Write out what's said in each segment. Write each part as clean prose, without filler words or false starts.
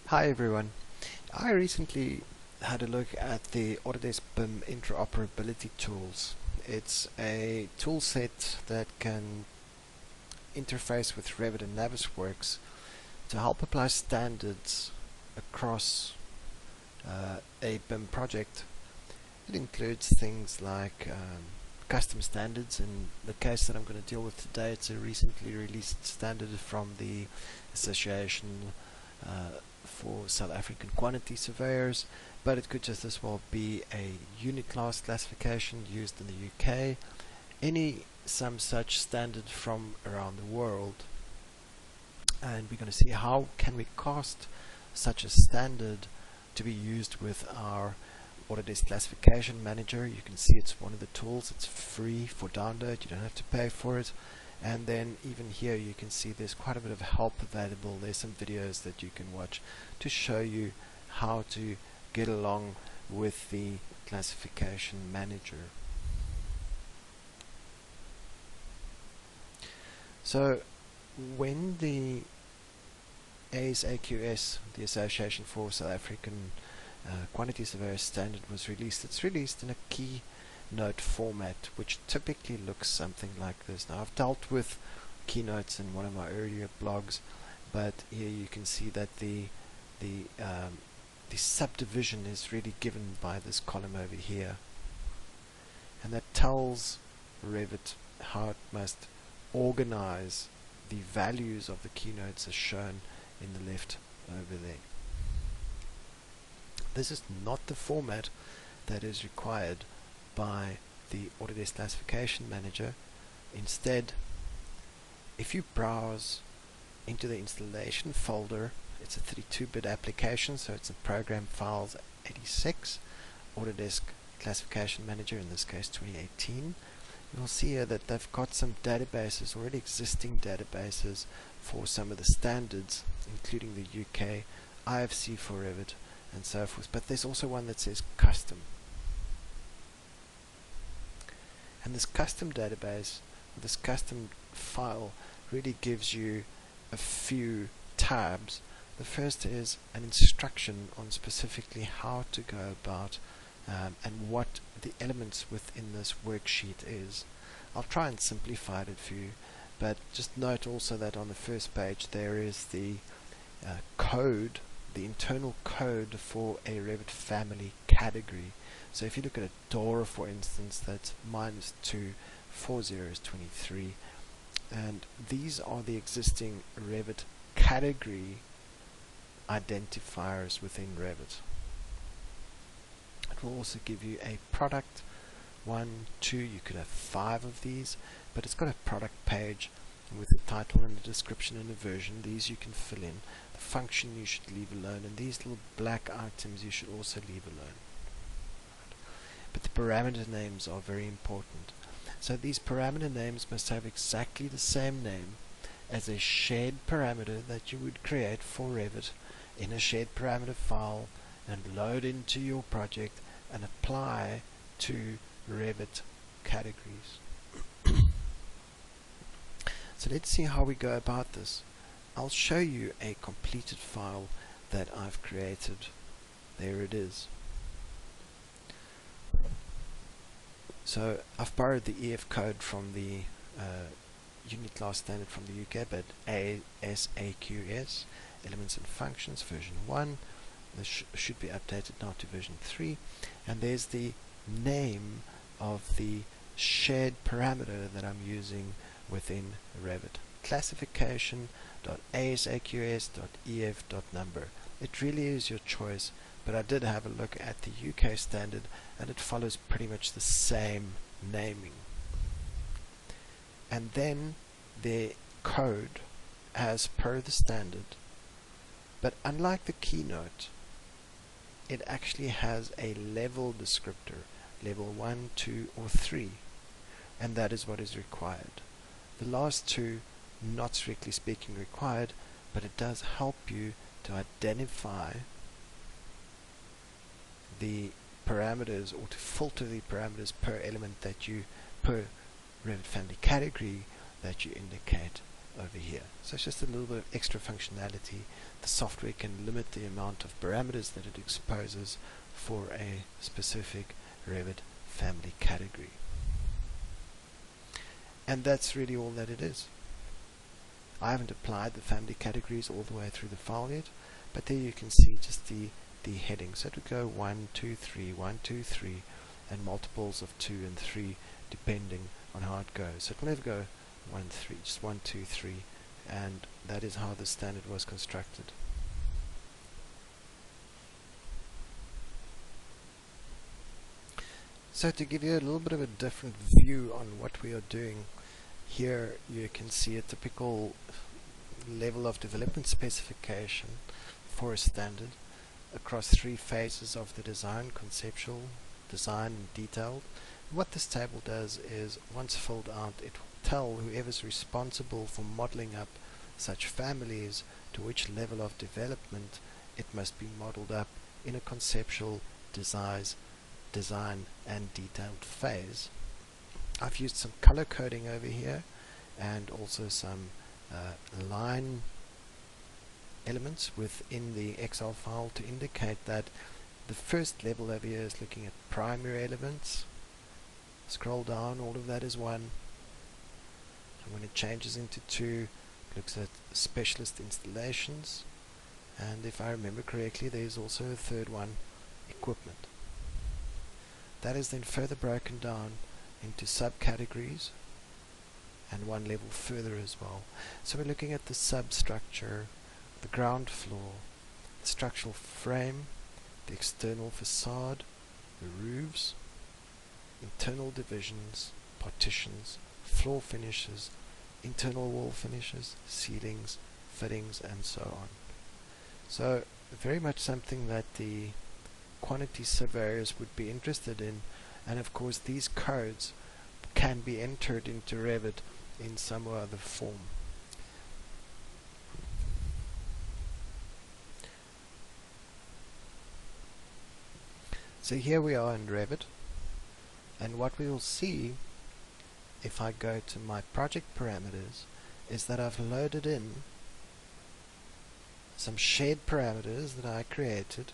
Hi everyone. I recently had a look at the Autodesk BIM interoperability tools. It's a tool set that can interface with Revit and Navisworks to help apply standards across a BIM project. It includes things like custom standards. In the case that I'm going to deal with today, it's a recently released standard from the Association for South African Quantity Surveyors, but it could just as well be a unit class classification used in the UK, some such standard from around the world. And we're going to see how can we cast such a standard to be used with our Autodesk Classification Manager. You can see it's one of the tools. It's free for download. You don't have to pay for it. And then even here you can see there's quite a bit of help available. There's some videos that you can watch to show you how to get along with the Classification Manager. So when the ASAQS, the Association for South African Quantity Surveyors standard, was released, it's released in a keynote format, which typically looks something like this. Now, I've dealt with keynotes in one of my earlier blogs, but here you can see that the subdivision is really given by this column over here, and that tells Revit how it must organize the values of the keynotes as shown in the left over there. This is not the format that is required by the Autodesk Classification Manager. Instead, if you browse into the installation folder, it's a 32-bit application, so it's a program files 86, Autodesk Classification Manager, in this case 2018. You'll see here that they've got some databases, already existing databases for some of the standards, including the UK, IFC for Revit, and so forth. But there's also one that says custom. And this custom database, this custom file, really gives you a few tabs. The first is an instruction on specifically how to go about and what the elements within this worksheet is. I'll try and simplify it for you, but just note also that on the first page there is the code, the internal code for a Revit family category. So if you look at a door, for instance, that's -2, 40 is 23, and these are the existing Revit category identifiers within Revit. It will also give you a product, 1, 2, you could have 5 of these, but it's got a product page with a title and a description and a version. These you can fill in. The function you should leave alone, and these little black items you should also leave alone. But the parameter names are very important. So these parameter names must have exactly the same name as a shared parameter that you would create for Revit in a shared parameter file and load into your project and apply to Revit categories. So let's see how we go about this. I'll show you a completed file that I've created. There it is. So I've borrowed the EF code from the unit class standard from the UK, but ASAQS, Elements and Functions, version 1. This should be updated now to version 3. And there's the name of the shared parameter that I'm using within Revit. Classification.asaqs.ef.number. It really is your choice, but I did have a look at the UK standard and it follows pretty much the same naming. And then the code as per the standard, but unlike the keynote, it actually has a level descriptor, level 1, 2 or 3, and that is what is required. The last two, not strictly speaking required, but it does help you to identify the parameters or to filter the parameters per element that you, per Revit family category that you indicate over here. So it's just a little bit of extra functionality. The software can limit the amount of parameters that it exposes for a specific Revit family category. And that's really all that it is. I haven't applied the family categories all the way through the file yet, but there you can see just the heading. So it would go 1, 2, 3, 1, 2, 3, and multiples of 2 and 3 depending on how it goes. So it will never go 1, 3, just 1, 2, 3, and that is how the standard was constructed. So to give you a little bit of a different view on what we are doing, here you can see a typical level of development specification for a standard across 3 phases of the design: conceptual, design, and detailed. What this table does is, once filled out, it will tell whoever's responsible for modeling up such families to which level of development it must be modeled up in a conceptual, design and detailed phase. I've used some color coding over here and also some line elements within the Excel file to indicate that the first level over here is looking at primary elements. Scroll down, all of that is 1. And when it changes into 2, it looks at specialist installations, and if I remember correctly, there's also a third one, equipment. That is then further broken down into subcategories and 1 level further as well. So we're looking at the substructure, the ground floor, the structural frame, the external facade, the roofs, internal divisions, partitions, floor finishes, internal wall finishes, ceilings, fittings, and so on. So very much something that the quantity surveyors would be interested in, and of course these codes can be entered into Revit in some or other form. So here we are in Revit, and what we will see if I go to my project parameters is that I've loaded in some shared parameters that I created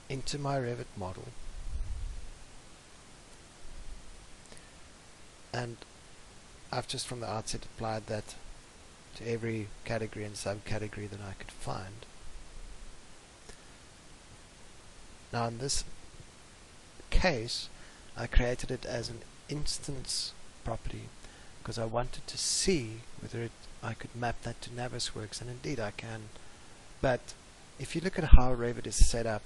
into my Revit model, and I've just from the outset applied that to every category and subcategory that I could find. Now in this case I created it as an instance property because I wanted to see whether I could map that to Navisworks, and indeed I can. But if you look at how Revit is set up,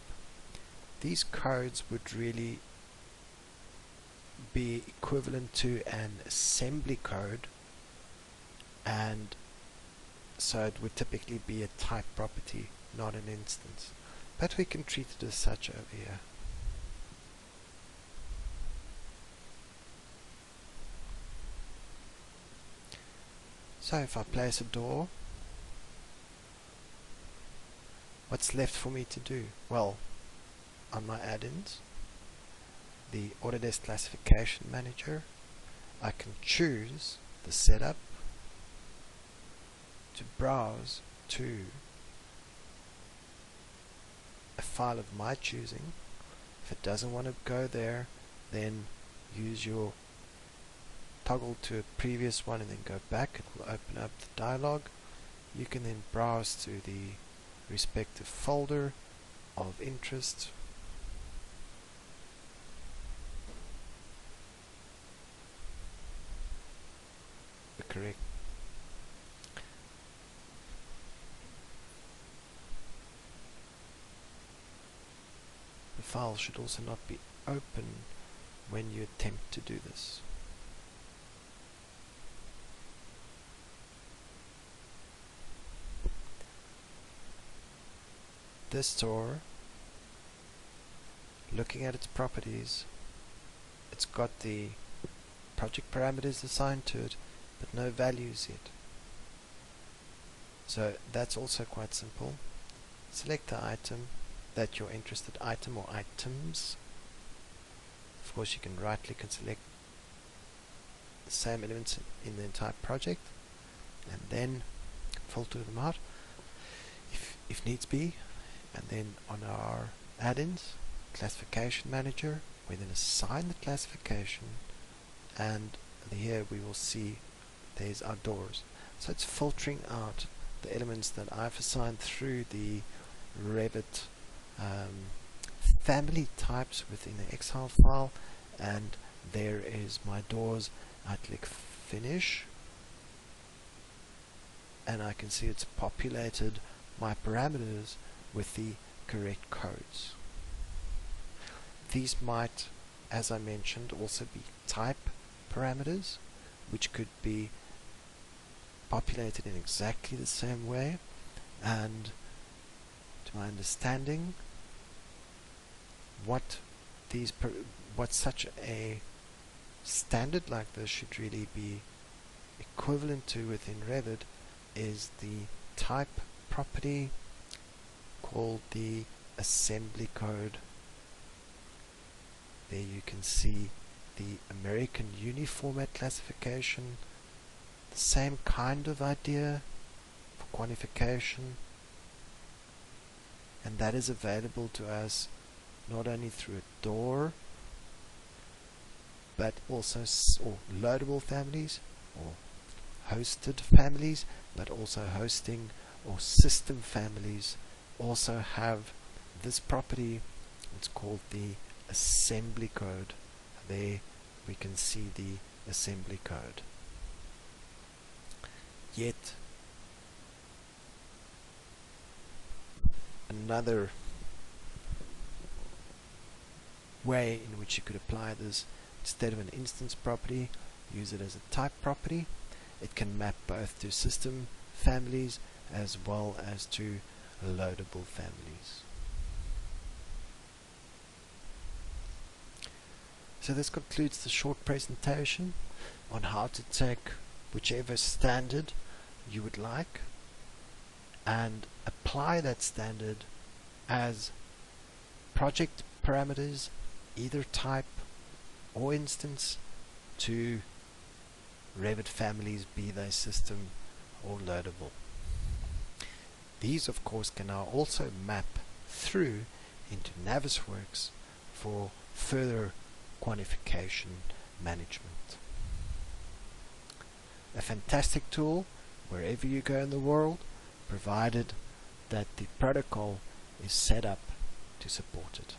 these codes would really be equivalent to an assembly code, and so it would typically be a type property, not an instance. But we can treat it as such over here. So if I place a door, what's left for me to do? Well, on my add-ins, the Autodesk Classification Manager, I can choose the setup to browse to a file of my choosing. If it doesn't want to go there, then use your toggle to a previous one and then go back. It will open up the dialog. You can then browse to the respective folder of interest. Correct. The file should also not be open when you attempt to do this. This door, looking at its properties, it's got the project parameters assigned to it, but no values yet. So that's also quite simple. select the item that you're interested, item or items. Of course, you can right click and select the same elements in the entire project, and then filter them out if needs be. And then on our add-ins, Classification Manager, we then assign the classification, and here we will see there's our doors. So it's filtering out the elements that I've assigned through the Revit family types within the Excel file, and there is my doors. I click finish, and I can see it's populated my parameters with the correct codes. These might, as I mentioned, also be type parameters, which could be populated in exactly the same way. And to my understanding, what such a standard like this should really be equivalent to within Revit is the type property called the assembly code. There you can see the American Uniformat classification, the same kind of idea for quantification, and that is available to us not only through a door, but also or loadable families or hosted families, but also hosting or system families also have this property. It's called the assembly code. There we can see the assembly code. Yet another way in which you could apply this, instead of an instance property, use it as a type property. It can map both to system families as well as to loadable families. So this concludes the short presentation on how to take whichever standard you would like and apply that standard as project parameters, either type or instance, to Revit families, be they system or loadable. These of course can now also map through into Navisworks for further quantification management. A fantastic tool wherever you go in the world, provided that the protocol is set up to support it.